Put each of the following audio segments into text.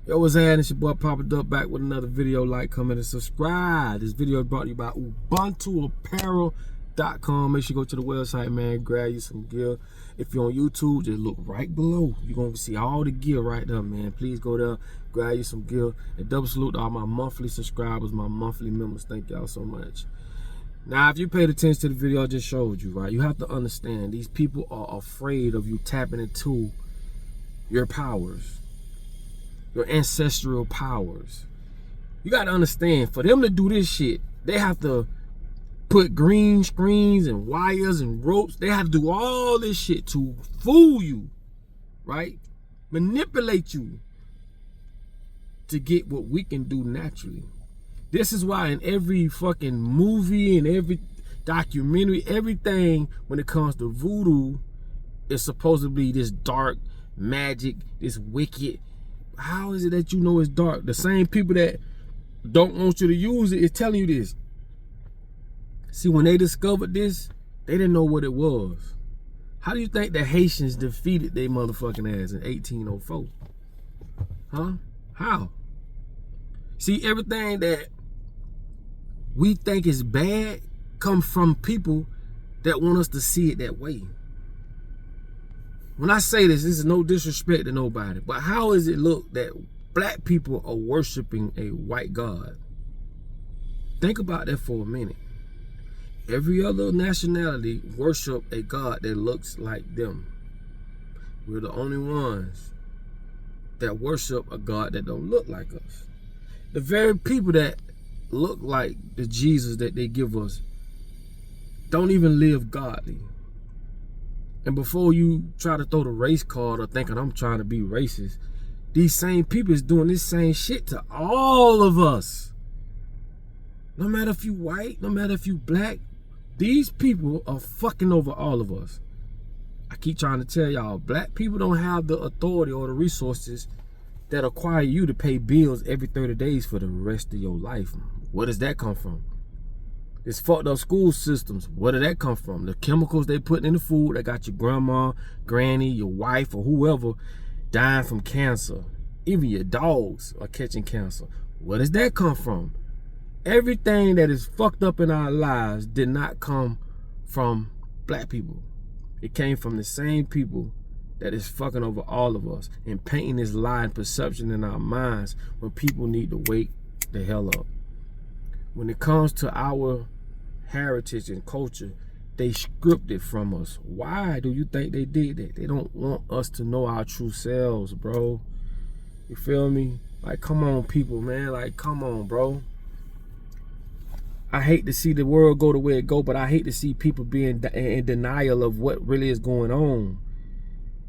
Yo, what's happening? It's your boy Papa Duck back with another video. Like, comment, and subscribe. This video is brought to you by Ubuntu Apparel.com. Make sure you go to the website, man. Grab you some gear. If you're on YouTube, just look right below. You're going to see all the gear right there, man. Please go there, grab you some gear. And double salute to all my monthly subscribers, my monthly members. Thank y'all so much. Now, if you paid attention to the video I just showed you, right, you have to understand these people are afraid of you tapping into your powers. Your ancestral powers. You got to understand, for them to do this shit, they have to put green screens and wires and ropes. They have to do all this shit to fool you, right? Manipulate you to get what we can do naturally. This is why in every fucking movie and every documentary, everything when it comes to voodoo is supposed to be this dark magic, this wicked. How is it that you know it's dark? The same people that don't want you to use it is telling you this. See, when they discovered this, they didn't know what it was. How do you think the Haitians defeated their motherfucking ass in 1804? Huh? How? See, everything that we think is bad comes from people that want us to see it that way. When I say this is no disrespect to nobody, but how does it look that black people are worshiping a white god? Think about that for a minute. Every other nationality worship a god that looks like them. We're the only ones that worship a god that don't look like us. The very people that look like the Jesus that they give us don't even live godly. And before you try to throw the race card or thinking I'm trying to be racist, these same people is doing this same shit to all of us. No matter if you white, no matter if you black, these people are fucking over all of us. I keep trying to tell y'all, black people don't have the authority or the resources that require you to pay bills every 30 days for the rest of your life. Where does that come from? It's fucked up school systems. Where did that come from? The chemicals they put in the food that got your grandma, granny, your wife, or whoever dying from cancer. Even your dogs are catching cancer. Where does that come from? Everything that is fucked up in our lives did not come from black people. It came from the same people that is fucking over all of us and painting this lie and perception in our minds when people need to wake the hell up. When it comes to our heritage and culture, they script it from us. Why do you think they did that? They don't want us to know our true selves, bro. You feel me? Like, come on, people, man. Like, come on, bro. I hate to see the world go the way it go, but I hate to see people being in denial of what really is going on.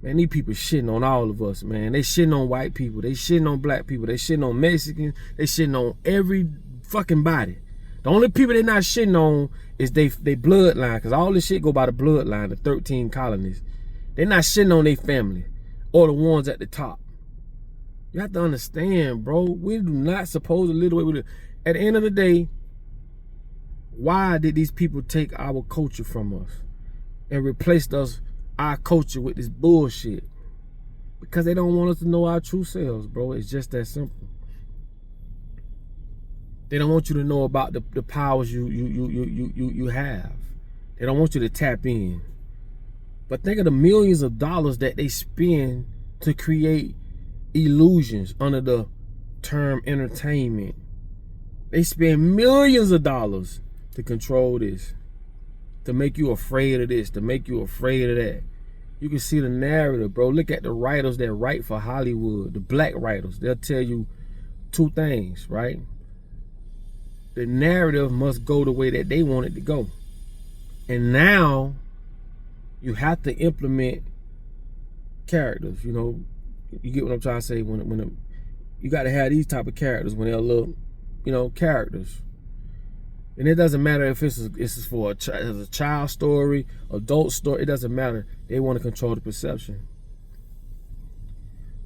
Man, these people shitting on all of us, man. They shitting on white people. They shitting on black people. They shitting on Mexicans. They shitting on every fucking body. The only people they're not shitting on is they bloodline, because all this shit go by the bloodline, the 13 colonies. They're not shitting on their family or the ones at the top. You have to understand, bro. We do not supposed to live the way we live. At the end of the day, why did these people take our culture from us and replaced our culture with this bullshit? Because they don't want us to know our true selves, bro. It's just that simple. They don't want you to know about the powers you have. They don't want you to tap in. But think of the millions of dollars that they spend to create illusions under the term entertainment. They spend millions of dollars to control this, to make you afraid of this, to make you afraid of that. You can see the narrative, bro. Look at the writers that write for Hollywood, the black writers. They'll tell you two things, right? The narrative must go the way that they want it to go. And now you have to implement characters, you know. You get what I'm trying to say? You got to have these type of characters when they're little, you know, characters. And it doesn't matter if this is for a child story, adult story. It doesn't matter. They want to control the perception.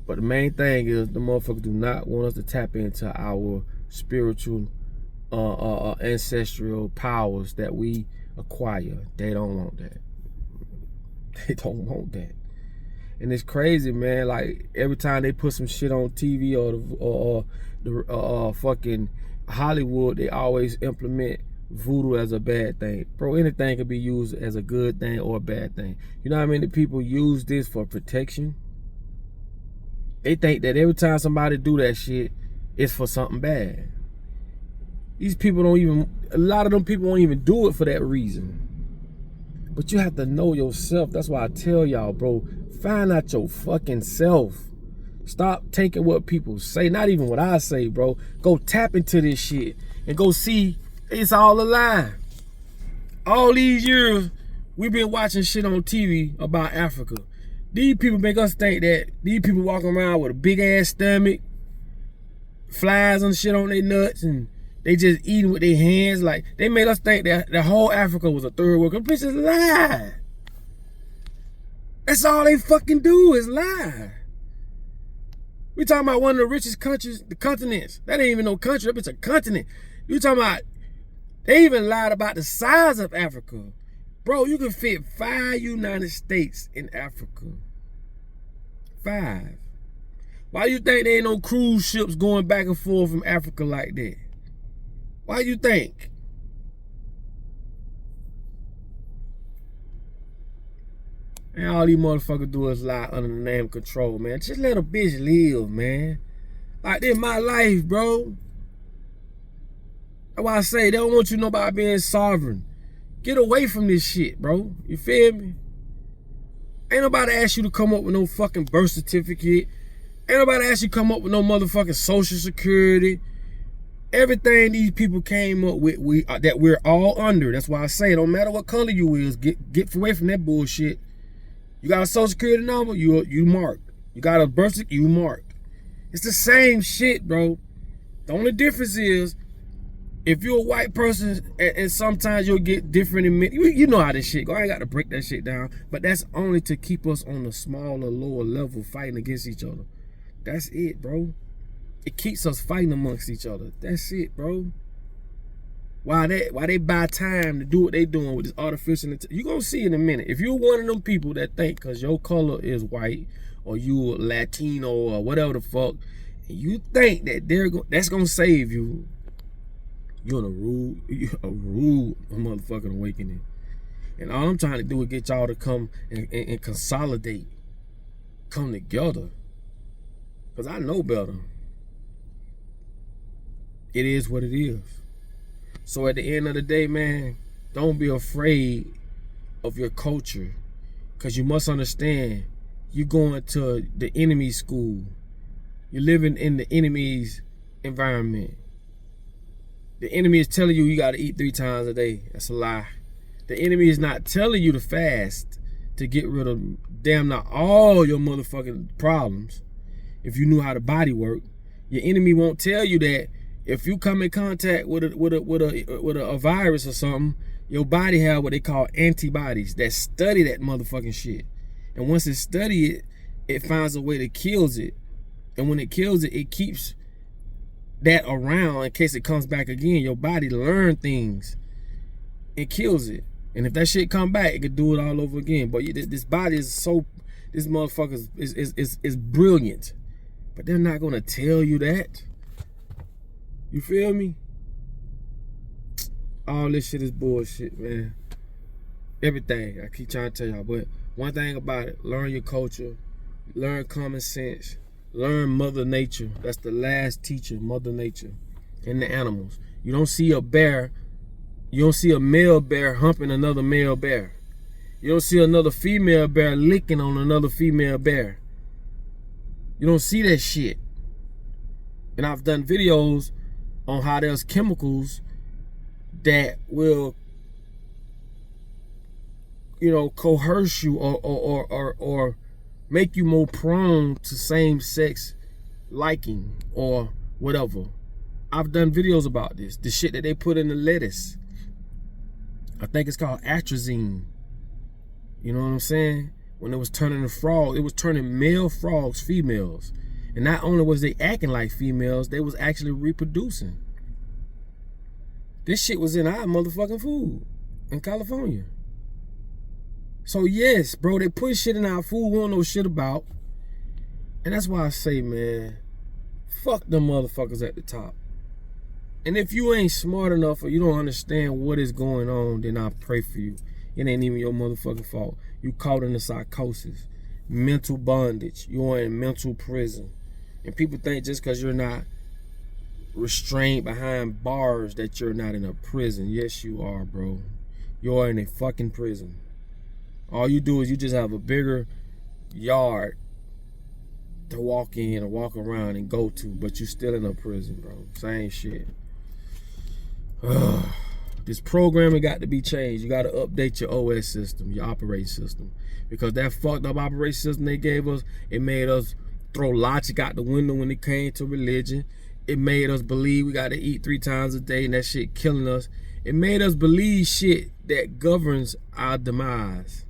But the main thing is the motherfuckers do not want us to tap into our spiritual ancestral powers that we acquire. They don't want that. They don't want that. And it's crazy, man. Like, every time they put some shit on TV or the fucking Hollywood, they always implement voodoo as a bad thing. Bro, anything can be used as a good thing or a bad thing. You know how many people use this for protection? They think that every time somebody do that shit, it's for something bad. These people don't even, a lot of them people won't even do it for that reason. But you have to know yourself. That's why I tell y'all, bro, find out your fucking self. Stop taking what people say, not even what I say, bro. Go tap into this shit and go see it's all a lie. All these years, we've been watching shit on TV about Africa. These people make us think that these people walking around with a big ass stomach, flies and shit on their nuts, and they just eating with their hands. Like, they made us think that the whole Africa was a third world country. Bitches lie. That's all they fucking do is lie. We talking about one of the richest countries, the continents. That ain't even no country, that bitch a continent. You talking about, they even lied about the size of Africa. Bro, you can fit 5 United States in Africa. 5. Why you think there ain't no cruise ships going back and forth from Africa like that? Why you think? And all these motherfuckers do is lie under the name of control, man. Just let a bitch live, man. Like, this my life, bro. That's why I say, they don't want you to know about being sovereign. Get away from this shit, bro. You feel me? Ain't nobody ask you to come up with no fucking birth certificate. Ain't nobody ask you to come up with no motherfucking social security. Everything these people came up with, that we're all under. That's why I say, it don't matter what color you is, get away from that bullshit. You got a social security number, you marked. You got a birth certificate, you marked. It's the same shit, bro. The only difference is, if you're a white person, and sometimes you'll get different, you know how this shit go. I ain't got to break that shit down. But that's only to keep us on a smaller, lower level fighting against each other. That's it, bro. It keeps us fighting amongst each other. That's it, bro. Why they buy time to do what they doing with this artificial intelligence? You gonna see in a minute. If you're one of them people that think because your color is white, or you Latino, or whatever the fuck, and you think that that's gonna save you, you're in a rude motherfucking awakening. And all I'm trying to do is get y'all to come and consolidate, come together. Because I know better. It is what it is. So at the end of the day, man, don't be afraid of your culture. Because you must understand, you're going to the enemy's school. You're living in the enemy's environment. The enemy is telling you got to eat 3 times a day. That's a lie. The enemy is not telling you to fast to get rid of damn not all your motherfucking problems. If you knew how the body worked, your enemy won't tell you that if you come in contact with a virus or something, your body have what they call antibodies that study that motherfucking shit. And once it study it, it finds a way to kills it. And when it kills it, it keeps that around in case it comes back again. Your body learn things. It kills it. And if that shit come back, it could do it all over again. But this body is so, this motherfucker is brilliant. But they're not gonna tell you that. You feel me? All this shit is bullshit, man. Everything. I keep trying to tell y'all. But one thing about it, learn your culture. Learn common sense. Learn Mother Nature. That's the last teacher, Mother Nature. And the animals. You don't see a bear. You don't see a male bear humping another male bear. You don't see another female bear licking on another female bear. You don't see that shit. And I've done videos on how there's chemicals that will, you know, coerce you or make you more prone to same-sex liking or whatever. I've done videos about this. The shit that they put in the lettuce. I think it's called atrazine. You know what I'm saying? When it was turning the frog, it was turning male frogs females. And not only was they acting like females, they was actually reproducing. This shit was in our motherfucking food in California. So yes, bro, they put shit in our food we don't know shit about. And that's why I say, man, fuck them motherfuckers at the top. And if you ain't smart enough or you don't understand what is going on, then I pray for you. It ain't even your motherfucking fault. You caught in a psychosis, mental bondage. You're in mental prison. And people think just because you're not restrained behind bars that you're not in a prison. Yes, you are, bro. You're in a fucking prison. All you do is you just have a bigger yard to walk in or walk around and go to, but you still in a prison, bro. Same shit. This programming got to be changed. You got to update your OS system, your operating system, because that fucked up operating system they gave us, it made us throw logic out the window when it came to religion. It made us believe we got to eat 3 times a day and that shit killing us. It made us believe shit that governs our demise.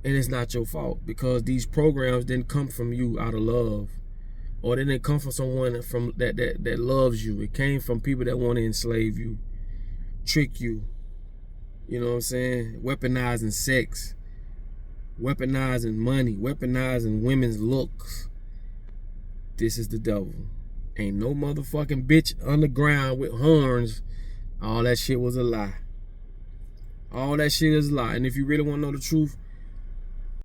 And it's not your fault, because these programs didn't come from you out of love, or they didn't come from someone from that loves you. It came from people that want to enslave you, trick you. You know what I'm saying? Weaponizing sex, weaponizing money, weaponizing women's looks. This is the devil. Ain't no motherfucking bitch underground with horns. All that shit was a lie. All that shit is a lie. And if you really want to know the truth,